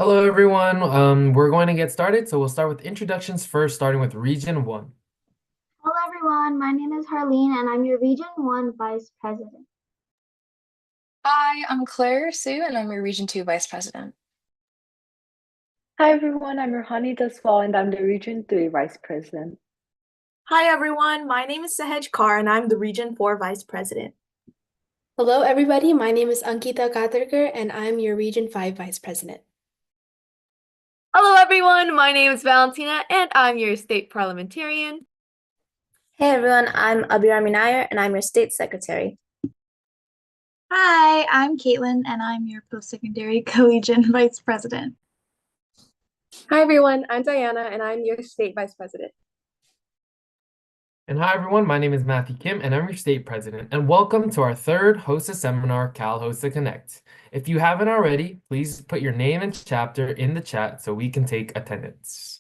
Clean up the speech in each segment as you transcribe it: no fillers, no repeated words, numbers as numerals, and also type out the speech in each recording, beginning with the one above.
Hello, everyone. We're going to get started. So we'll start with introductions first, starting with Region 1. Hello everyone, my name is Harleen and I'm your Region 1 Vice President. Hi, I'm Claire Sue, and I'm your Region 2 Vice President. Hi everyone, I'm Rohani Daswal and I'm the Region 3 Vice President. Hi everyone, my name is Sahej Kaur and I'm the Region 4 Vice President. Hello, everybody. My name is Ankita Katarkar, and I'm your Region 5 Vice President. Hello, everyone. My name is Valentina, and I'm your state parliamentarian. Hey everyone, I'm Abhirar Minayer and I'm your State Secretary. Hi, I'm Caitlin and I'm your post-secondary collegiate vice president. Hi everyone, I'm Diana and I'm your State Vice President. And hi, everyone. My name is Matthew Kim, and I'm your state president. And welcome to our third HOSA seminar, Cal-HOSA Connect. If you haven't already, please put your name and chapter in the chat so we can take attendance.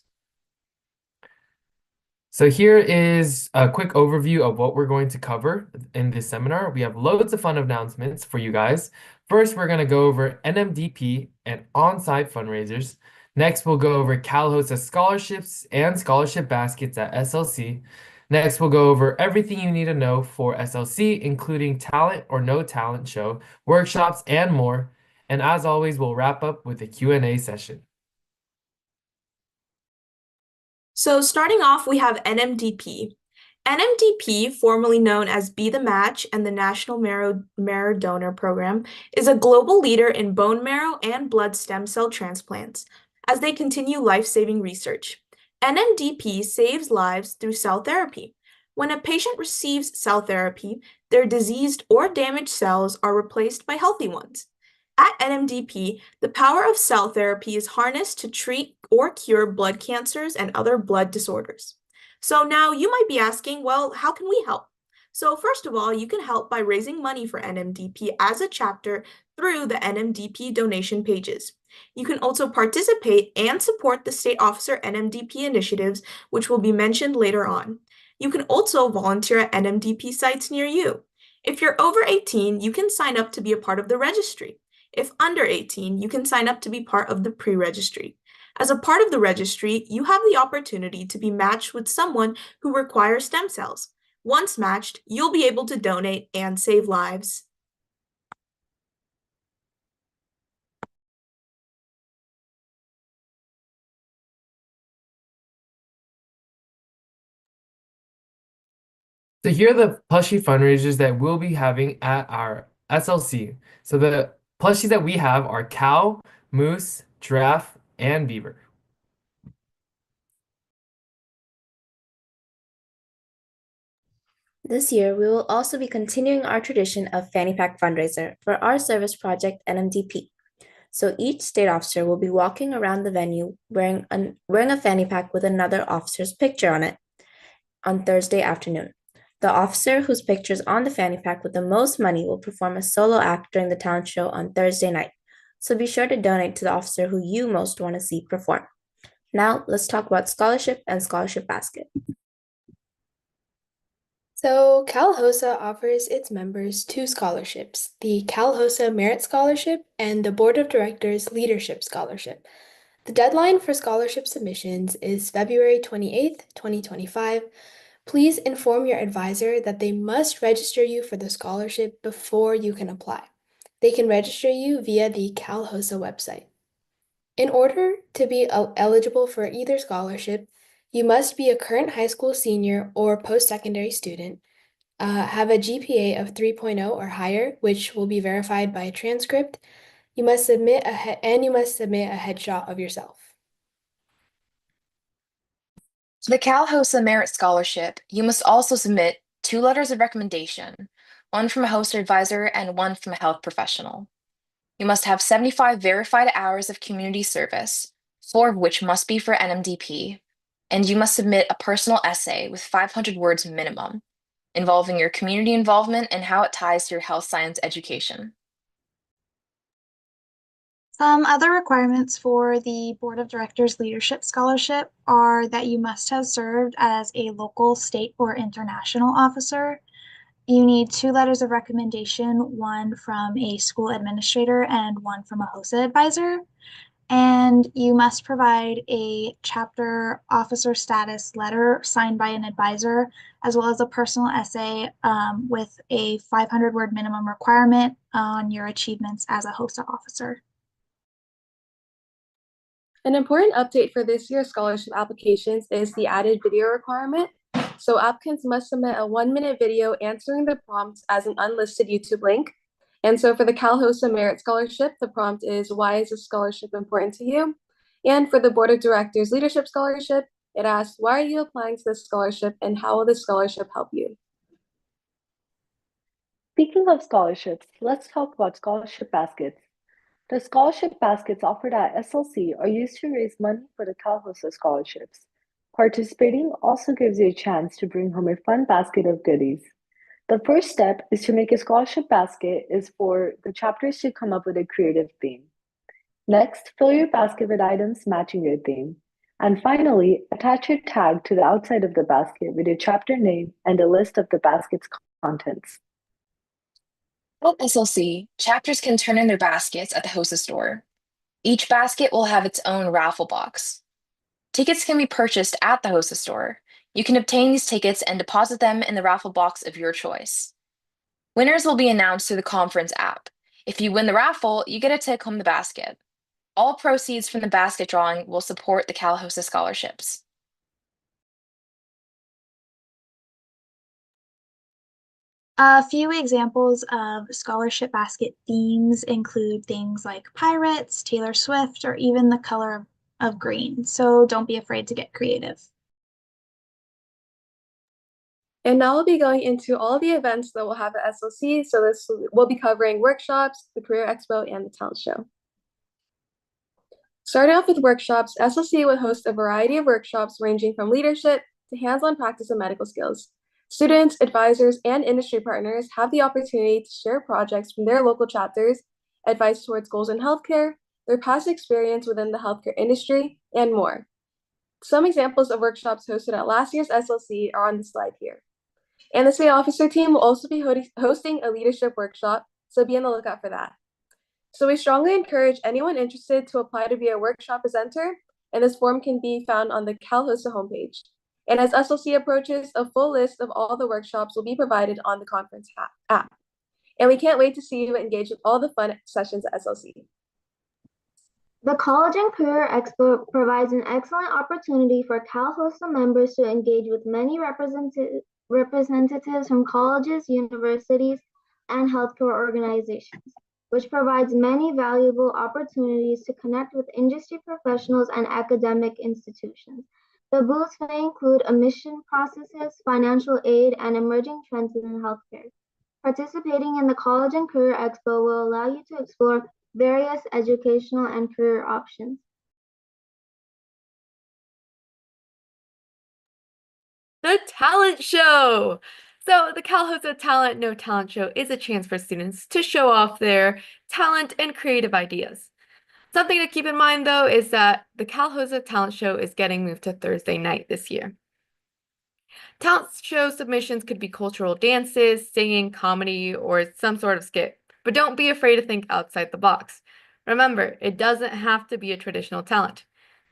So here is a quick overview of what we're going to cover in this seminar. We have loads of fun announcements for you guys. First, we're going to go over NMDP and on-site fundraisers. Next, we'll go over Cal-HOSA scholarships and scholarship baskets at SLC. Next, we'll go over everything you need to know for SLC, including talent or no talent show, workshops, and more. And as always, we'll wrap up with a Q&A session. So starting off, we have NMDP. NMDP, formerly known as Be the Match and the National Marrow Donor Program, is a global leader in bone marrow and blood stem cell transplants as they continue life-saving research. NMDP saves lives through cell therapy. When a patient receives cell therapy, their diseased or damaged cells are replaced by healthy ones. At NMDP, the power of cell therapy is harnessed to treat or cure blood cancers and other blood disorders. So now you might be asking, well, how can we help? So first of all, you can help by raising money for NMDP as a chapter through the NMDP donation pages. You can also participate and support the state officer NMDP initiatives, which will be mentioned later on. You can also volunteer at NMDP sites near you. If you're over 18, you can sign up to be a part of the registry. If under 18, you can sign up to be part of the pre-registry. As a part of the registry, you have the opportunity to be matched with someone who requires stem cells. Once matched, you'll be able to donate and save lives. So here are the plushie fundraisers that we'll be having at our SLC. So the plushies that we have are cow, moose, giraffe, and beaver. This year, we will also be continuing our tradition of Fanny Pack fundraiser for our service project NMDP. So each state officer will be walking around the venue wearing a fanny pack with another officer's picture on it on Thursday afternoon. The officer whose picture is on the fanny pack with the most money will perform a solo act during the talent show on Thursday night. So be sure to donate to the officer who you most want to see perform. Now, let's talk about scholarship and scholarship basket. So, Cal-HOSA offers its members two scholarships, the Cal-HOSA Merit Scholarship and the Board of Directors Leadership Scholarship. The deadline for scholarship submissions is February 28th, 2025. Please inform your advisor that they must register you for the scholarship before you can apply. They can register you via the Cal-HOSA website. In order to be eligible for either scholarship, you must be a current high school senior or post-secondary student, have a GPA of 3.0 or higher, which will be verified by a transcript. You must submit a headshot of yourself. For the Cal-HOSA Merit Scholarship, you must also submit 2 letters of recommendation, one from a HOSA advisor and one from a health professional. You must have 75 verified hours of community service, 4 of which must be for NMDP, and you must submit a personal essay with 500 words minimum, involving your community involvement and how it ties to your health science education. Some other requirements for the Board of Directors Leadership Scholarship are that you must have served as a local, state, or international officer. You need 2 letters of recommendation, one from a school administrator and one from a HOSA advisor. And you must provide a chapter officer status letter signed by an advisor, as well as a personal essay with a 500-word minimum requirement on your achievements as a HOSA officer. An important update for this year's scholarship applications is the added video requirement. So applicants must submit a 1-minute video answering the prompt as an unlisted YouTube link. And so for the Cal-HOSA Merit Scholarship, the prompt is, why is this scholarship important to you? And for the Board of Directors Leadership Scholarship, it asks, why are you applying to this scholarship and how will this scholarship help you? Speaking of scholarships, let's talk about scholarship baskets. The scholarship baskets offered at SLC are used to raise money for the Cal-HOSA scholarships. Participating also gives you a chance to bring home a fun basket of goodies. The first step is to make a scholarship basket is for the chapters to come up with a creative theme. Next, fill your basket with items matching your theme. And finally, attach your tag to the outside of the basket with your chapter name and a list of the basket's contents. At SLC, chapters can turn in their baskets at the HOSA store. Each basket will have its own raffle box. Tickets can be purchased at the HOSA store. You can obtain these tickets and deposit them in the raffle box of your choice. Winners will be announced through the conference app. If you win the raffle, you get to take home the basket. All proceeds from the basket drawing will support the Cal-HOSA scholarships. A few examples of scholarship basket themes include things like pirates, Taylor Swift, or even the color of green. So don't be afraid to get creative. And now we'll be going into all the events that we'll have at SLC. So we'll be covering workshops, the Career Expo, and the talent show. Starting off with workshops, SLC will host a variety of workshops ranging from leadership to hands-on practice of medical skills. Students, advisors, and industry partners have the opportunity to share projects from their local chapters, advice towards goals in healthcare, their past experience within the healthcare industry, and more. Some examples of workshops hosted at last year's SLC are on the slide here. And the state officer team will also be hosting a leadership workshop, so be on the lookout for that. So we strongly encourage anyone interested to apply to be a workshop presenter, and this form can be found on the Cal-HOSA homepage. And as SLC approaches, a full list of all the workshops will be provided on the conference app. And we can't wait to see you engage in all the fun sessions at SLC. The College and Career Expo provides an excellent opportunity for Cal-HOSA members to engage with many representatives from colleges, universities, and healthcare organizations, which provides many valuable opportunities to connect with industry professionals and academic institutions. The booths may include admission processes, financial aid, and emerging trends in healthcare. Participating in the College and Career Expo will allow you to explore various educational and career options. The talent show. So the Cal-HOSA Talent No Talent Show is a chance for students to show off their talent and creative ideas. Something to keep in mind, though, is that the Cal-HOSA Talent Show is getting moved to Thursday night this year. Talent show submissions could be cultural dances, singing, comedy, or some sort of skit, but don't be afraid to think outside the box. Remember, it doesn't have to be a traditional talent.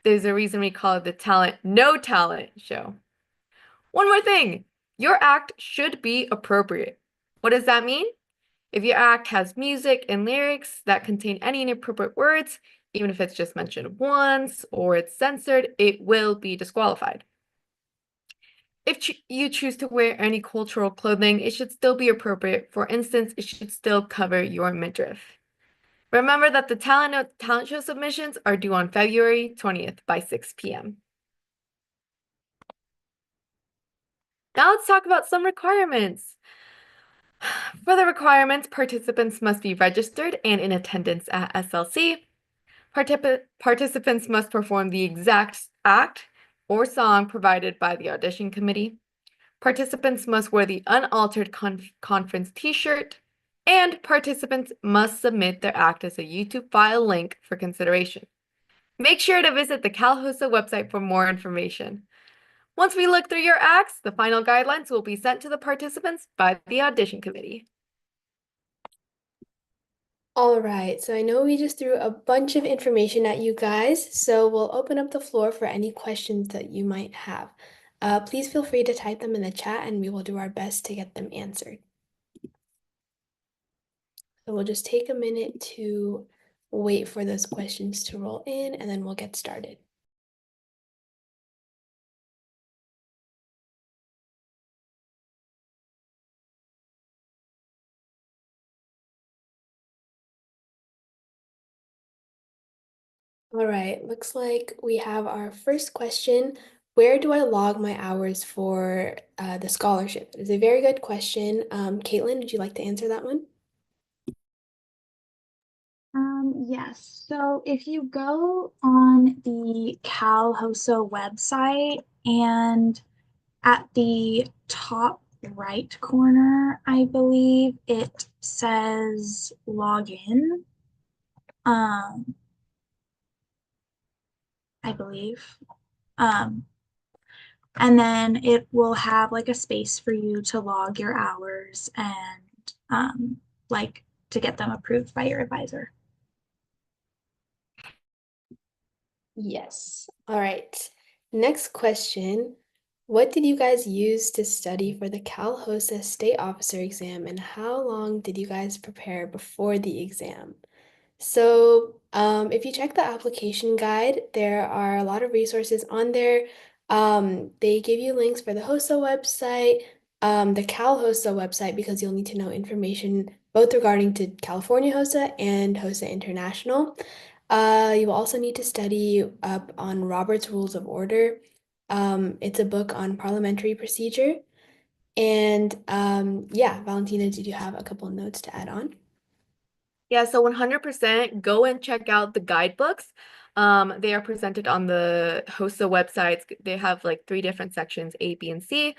There's a reason we call it the Talent No Talent Show. One more thing, your act should be appropriate. What does that mean? If your act has music and lyrics that contain any inappropriate words, even if it's just mentioned once or it's censored, it will be disqualified. If you choose to wear any cultural clothing, it should still be appropriate. For instance, it should still cover your midriff. Remember that the talent show submissions are due on February 20th by 6 p.m. Now let's talk about some requirements. For the requirements, participants must be registered and in attendance at SLC. Participants must perform the exact act or song provided by the audition committee. Participants must wear the unaltered conference t-shirt, and participants must submit their act as a YouTube file link for consideration. Make sure to visit the Cal-HOSA website for more information. Once we look through your acts, the final guidelines will be sent to the participants by the audition committee. All right, so I know we just threw a bunch of information at you guys, so we'll open up the floor for any questions that you might have. Please feel free to type them in the chat and we will do our best to get them answered. So we'll just take a minute to wait for those questions to roll in and then we'll get started. All right, looks like we have our first question. Where do I log my hours for the scholarship? It is a very good question. Caitlin, would you like to answer that one? Yes. So if you go on the Cal-HOSA website and at the top right corner, I believe it says login. I believe. And then it will have like a space for you to log your hours and like to get them approved by your advisor. Yes. All right. Next question. What did you guys use to study for the Cal-HOSA State Officer exam and how long did you guys prepare before the exam? So, if you check the application guide, there are a lot of resources on there. They give you links for the HOSA website, the Cal-HOSA website, because you'll need to know information both regarding to California HOSA and HOSA International. You will also need to study up on Robert's Rules of Order. It's a book on parliamentary procedure. And yeah, Valentina, did you have a couple of notes to add on? Yeah, so 100% go and check out the guidebooks. They are presented on the HOSA websites. They have like 3 different sections, A, B, and C.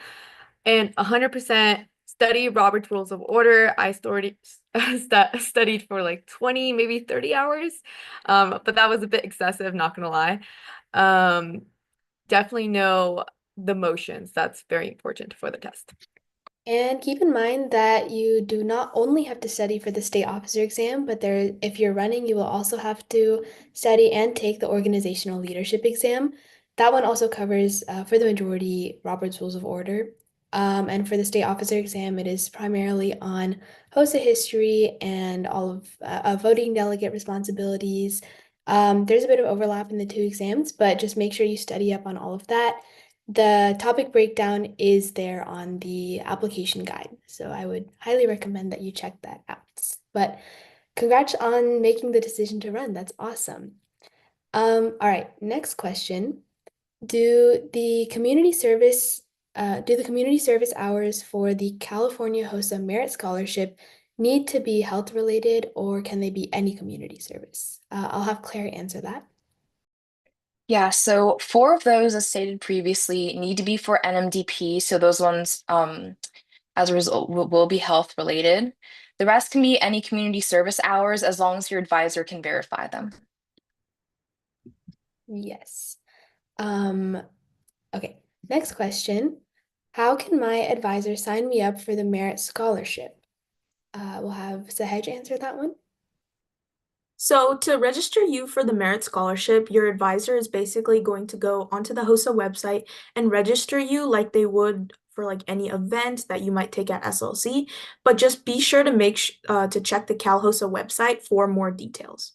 And 100% study Robert's Rules of Order. I studied for like 20, maybe 30 hours. But that was a bit excessive, not gonna lie. Definitely know the motions. That's very important for the test. And keep in mind that you do not only have to study for the state officer exam, but if you're running, you will also have to study and take the organizational leadership exam. That one also covers, for the majority, Robert's Rules of Order. And for the state officer exam, it is primarily on HOSA history and all of voting delegate responsibilities. There's a bit of overlap in the 2 exams, but just make sure you study up on all of that. The topic breakdown is there on the application guide, so I would highly recommend that you check that out. But congrats on making the decision to run. That's awesome. All right, next question. Do the community service hours for the California HOSA Merit Scholarship need to be health related or can they be any community service? I'll have Claire answer that. Yeah, so 4 of those, as stated previously, need to be for NMDP. So those ones, as a result, will be health related. The rest can be any community service hours as long as your advisor can verify them. Yes. Okay, next question. How can my advisor sign me up for the merit scholarship? We'll have Sahej answer that one. So to register you for the merit scholarship, your advisor is basically going to go onto the HOSA website and register you like they would for like any event that you might take at SLC, but just be sure to to check the Cal-HOSA website for more details.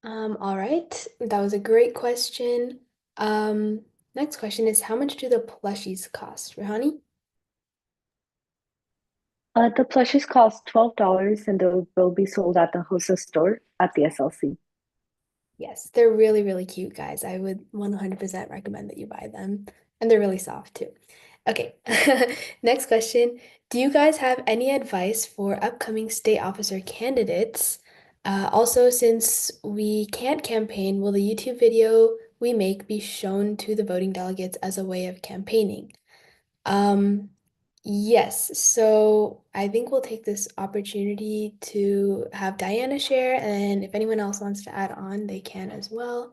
All right, that was a great question. Next question is how much do the plushies cost? Rohani? The plushies cost $12 and they will be sold at the HOSA store at the SLC. Yes, they're really, really cute, guys. I would 100% recommend that you buy them. And they're really soft too. Okay, next question. Do you guys have any advice for upcoming state officer candidates? Also, since we can't campaign, will the YouTube video we make be shown to the voting delegates as a way of campaigning? Yes, so I think we'll take this opportunity to have Diana share, and if anyone else wants to add on, they can as well.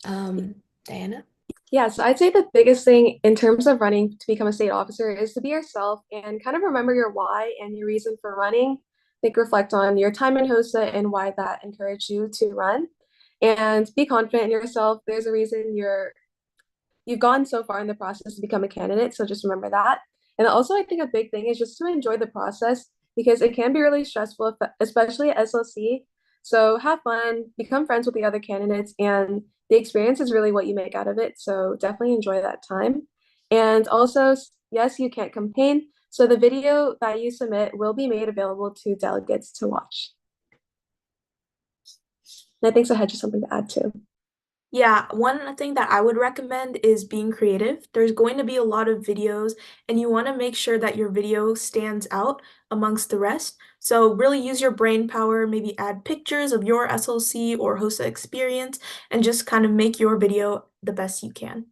Diana? Yeah, so I'd say the biggest thing in terms of running to become a state officer is to be yourself and kind of remember your why and your reason for running. Think, reflect on your time in HOSA and why that encouraged you to run, and be confident in yourself. There's a reason you've gone so far in the process to become a candidate, so just remember that. And also, I think a big thing is just to enjoy the process because it can be really stressful, especially at SLC. So have fun, become friends with the other candidates, and the experience is really what you make out of it. So definitely enjoy that time. And also, yes, you can't campaign. So the video that you submit will be made available to delegates to watch. And I think Sahaj has something to add too. Yeah, one thing that I would recommend is being creative. There's going to be a lot of videos, and you want to make sure that your video stands out amongst the rest. So really use your brain power, maybe add pictures of your SLC or HOSA experience, and just kind of make your video the best you can.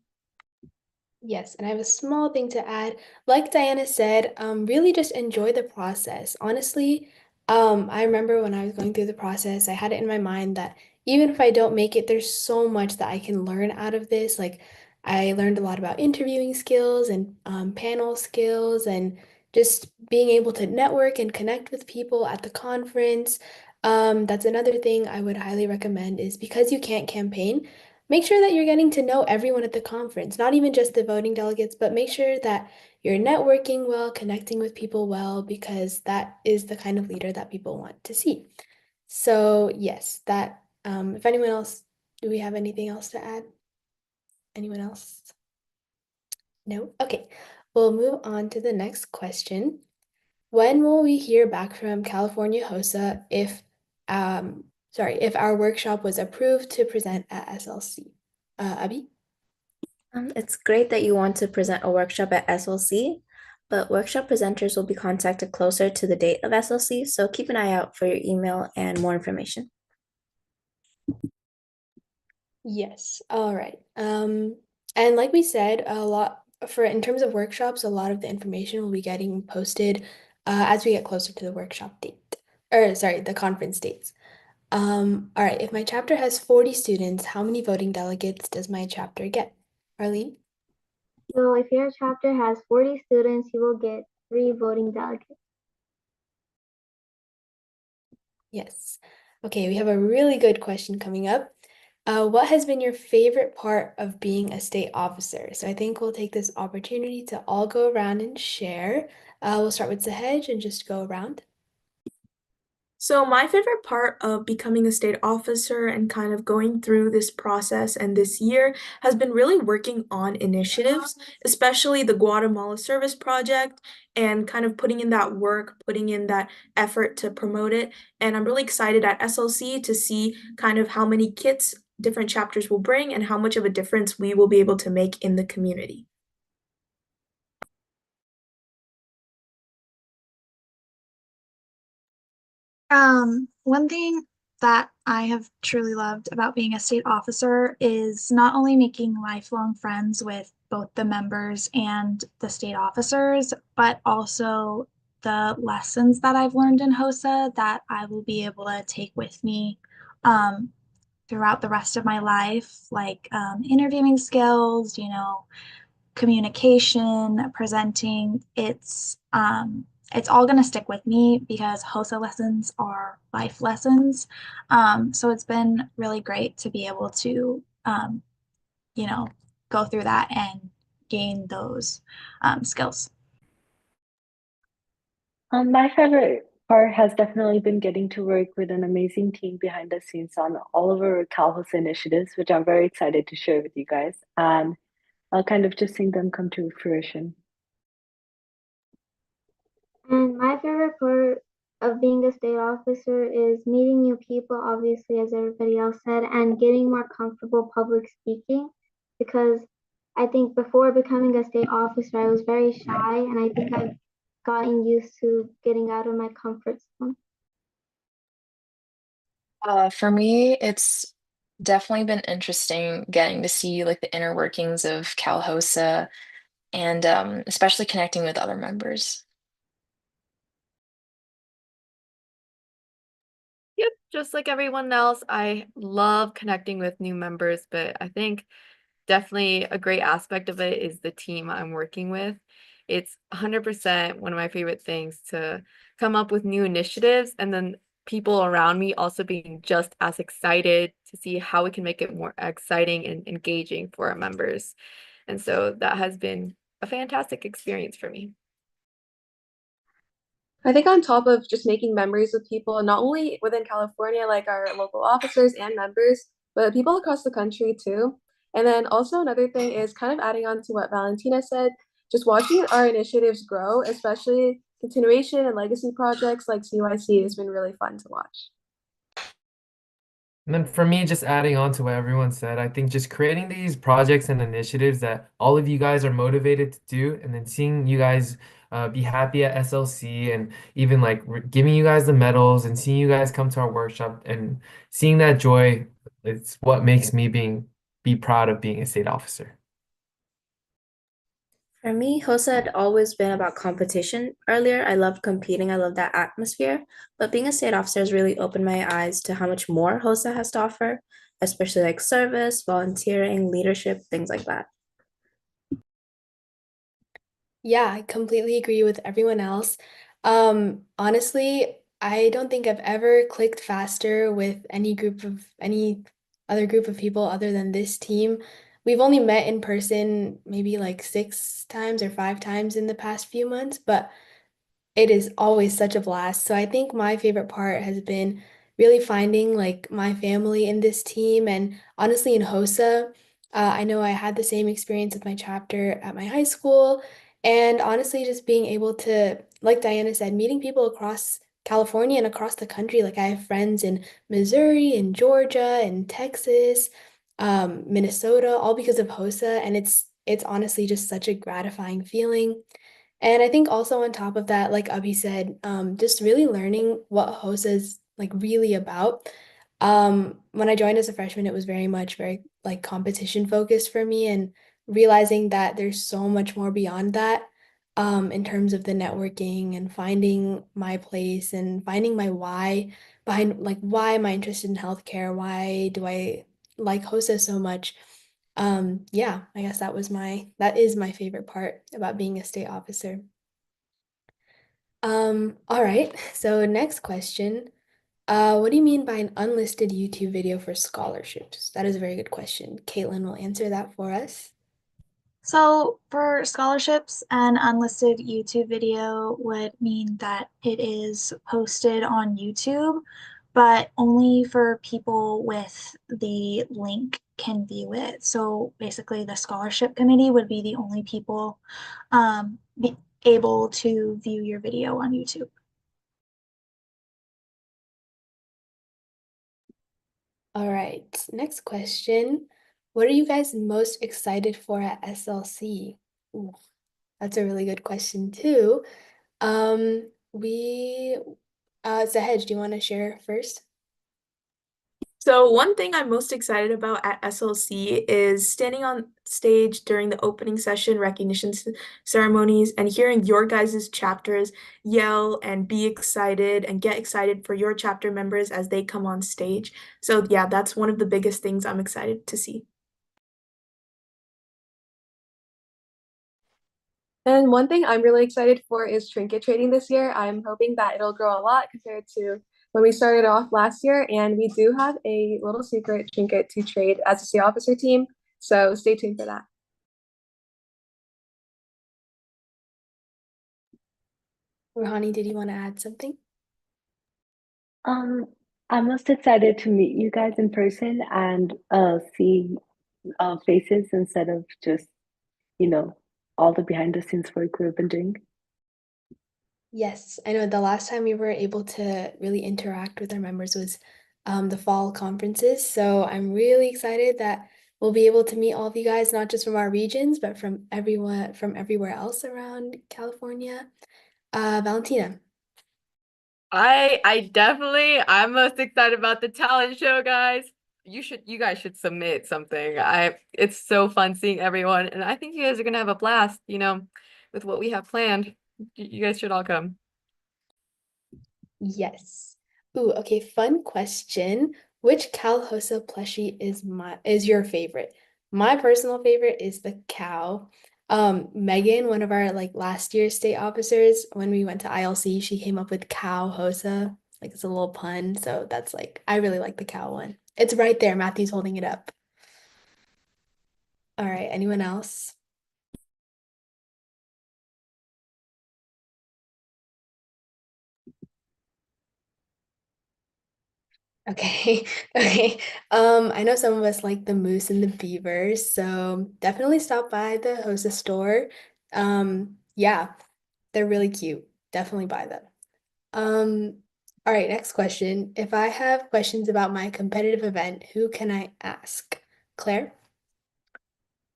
Yes, and I have a small thing to add. Like Diana said, really just enjoy the process. Honestly, I remember when I was going through the process, I had it in my mind that even if I don't make it, there's so much that I can learn out of this. Like, I learned a lot about interviewing skills and panel skills and just being able to network and connect with people at the conference. That's another thing I would highly recommend is because you can't campaign, make sure that you're getting to know everyone at the conference, not even just the voting delegates, but make sure that you're networking well, connecting with people well, because that is the kind of leader that people want to see. So, yes, if anyone else, do we have anything else to add? Anyone else? No? Okay. We'll move on to the next question. When will we hear back from California HOSA if our workshop was approved to present at SLC? Abby? It's great that you want to present a workshop at SLC, but workshop presenters will be contacted closer to the date of SLC, so keep an eye out for your email and more information. Yes. All right. And like we said, in terms of workshops, a lot of the information will be getting posted as we get closer to the workshop date. Or sorry, the conference dates. All right, if my chapter has 40 students, how many voting delegates does my chapter get? Arlene? So if your chapter has 40 students, you will get 3 voting delegates. Yes. Okay, we have a really good question coming up. What has been your favorite part of being a state officer? So I think we'll take this opportunity to all go around and share. We'll start with Sahej and just go around. So, my favorite part of becoming a state officer and kind of going through this process and this year has been really working on initiatives, especially the Guatemala Service Project, and kind of putting in that work, putting in that effort to promote it. And I'm really excited at SLC to see kind of how many kits different chapters will bring and how much of a difference we will be able to make in the community. One thing that I have truly loved about being a state officer is not only making lifelong friends with both the members and the state officers, but also the lessons that I've learned in HOSA that I will be able to take with me um, throughout the rest of my life, like interviewing skills, communication, presenting. It's all going to stick with me because HOSA lessons are life lessons. So it's been really great to be able to, you know, go through that and gain those skills. My favorite part has definitely been getting to work with an amazing team behind the scenes on all of our Cal-HOSA initiatives, which I'm very excited to share with you guys. And I'll kind of just seeing them come to fruition. And my favorite part of being a state officer is meeting new people, obviously, as everybody else said, and getting more comfortable public speaking because I think before becoming a state officer, I was very shy, and I think I've gotten used to getting out of my comfort zone. For me, it's definitely been interesting getting to see like the inner workings of Cal-HOSA and especially connecting with other members. Yep, just like everyone else, I love connecting with new members, but I think definitely a great aspect of it is the team I'm working with. It's 100% one of my favorite things to come up with new initiatives and then people around me also being just as excited to see how we can make it more exciting and engaging for our members. And so that has been a fantastic experience for me. I think on top of just making memories with people, not only within California, like our local officers and members, but people across the country too. And then also another thing is kind of adding on to what Valentina said, just watching our initiatives grow, especially continuation and legacy projects like CYC has been really fun to watch. And then for me, just adding on to what everyone said, I think just creating these projects and initiatives that all of you guys are motivated to do, and then seeing you guys be happy at SLC, and even like giving you guys the medals and seeing you guys come to our workshop and seeing that joy, it's what makes me be proud of being a state officer. For me, HOSA had always been about competition. Earlier, I loved competing, I loved that atmosphere, but being a state officer has really opened my eyes to how much more HOSA has to offer, especially like service, volunteering, leadership, things like that. Yeah, I completely agree with everyone else. Honestly, I don't think I've ever clicked faster with any other group of people other than this team. We've only met in person maybe like 6 times or 5 times in the past few months, but it is always such a blast. So I think my favorite part has been really finding like my family in this team and honestly in HOSA. I know I had the same experience with my chapter at my high school and honestly just being able to, like Diana said, meeting people across California and across the country. Like I have friends in Missouri and Georgia and Texas, Minnesota, all because of HOSA. And it's honestly just such a gratifying feeling. And I think also on top of that, like Abhi said, just really learning what HOSA is like really about. When I joined as a freshman, it was very like competition focused for me and realizing that there's so much more beyond that, in terms of the networking and finding my place and finding my why behind like why am I interested in healthcare? Why do I like HOSA so much? Yeah, I guess that is my favorite part about being a state officer. All right. So next question. What do you mean by an unlisted YouTube video for scholarships? That is a very good question. Caitlin will answer that for us. So for scholarships, an unlisted YouTube video would mean that it is posted on YouTube, but only for people with the link can view it. So basically, the scholarship committee would be the only people be able to view your video on YouTube. All right. Next question. What are you guys most excited for at SLC? Ooh, that's a really good question too. We Zahej, do you want to share first? So one thing I'm most excited about at SLC is standing on stage during the opening session recognition ceremonies and hearing your guys' chapters yell and be excited and get excited for your chapter members as they come on stage. So yeah, that's one of the biggest things I'm excited to see. And one thing I'm really excited for is trinket trading this year. I'm hoping that it'll grow a lot compared to when we started off last year. And we do have a little secret trinket to trade as a state officer team. So stay tuned for that. Rouhani, did you want to add something? Um, I'm most excited to meet you guys in person and see faces instead of just, you know, all the behind the scenes work we've been doing. Yes, I know the last time we were able to really interact with our members was the fall conferences. So I'm really excited that we'll be able to meet all of you guys, not just from our regions, but from everyone from everywhere else around California. Valentina. I'm most excited about the talent show, guys. You guys should submit something. It's so fun seeing everyone, and I think you guys are gonna have a blast, with what we have planned. You guys should all come. Yes. Ooh, okay, fun question. Which Cal-HOSA plushie is your favorite? My personal favorite is the cow. Megan, one of our last year state officers, when we went to ILC, she came up with Cal-HOSA. Like it's a little pun. So that's I really like the cow one. It's right there. Matthew's holding it up. All right, anyone else? Okay, okay. I know some of us like the moose and the beavers, so definitely stop by the HOSA store. Yeah, they're really cute. Definitely buy them. All right, next question. If I have questions about my competitive event, who can I ask? Claire?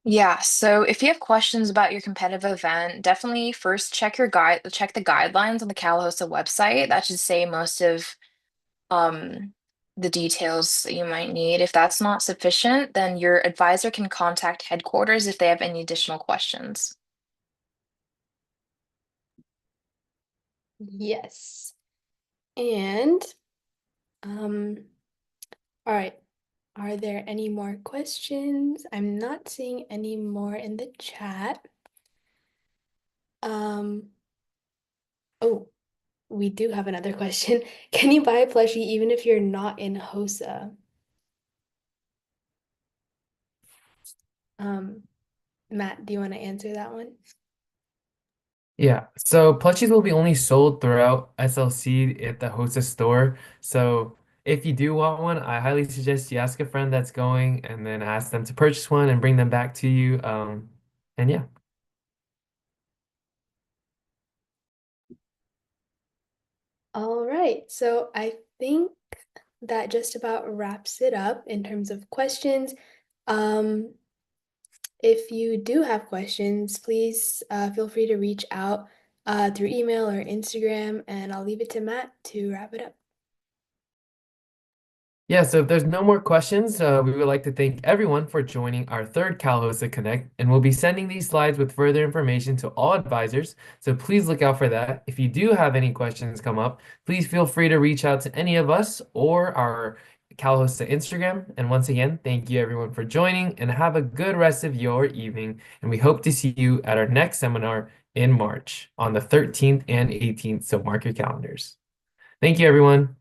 Yeah, so if you have questions about your competitive event, definitely first check the guidelines on the Cal-HOSA website. That should say most of um, the details that you might need. If that's not sufficient, then your advisor can contact headquarters if they have any additional questions. Yes. And, um, all right. Are there any more questions? I'm not seeing any more in the chat. Oh, we do have another question. Can you buy a plushie even if you're not in HOSA? Matt, do you want to answer that one? Yeah, so plushies will be only sold throughout SLC at the HOSA store. So if you do want one, I highly suggest you ask a friend that's going and then ask them to purchase one and bring them back to you. And yeah. All right, so I think that just about wraps it up in terms of questions. If you do have questions, please feel free to reach out through email or Instagram, and I'll leave it to Matt to wrap it up. Yeah, so if there's no more questions, we would like to thank everyone for joining our third Cal-HOSA Connect, and we'll be sending these slides with further information to all advisors, so please look out for that. If you do have any questions come up, please feel free to reach out to any of us or our Cal-HOSA Instagram. And once again, thank you everyone for joining, and have a good rest of your evening, and we hope to see you at our next seminar in March on the 13th and 18th, so mark your calendars. Thank you, everyone.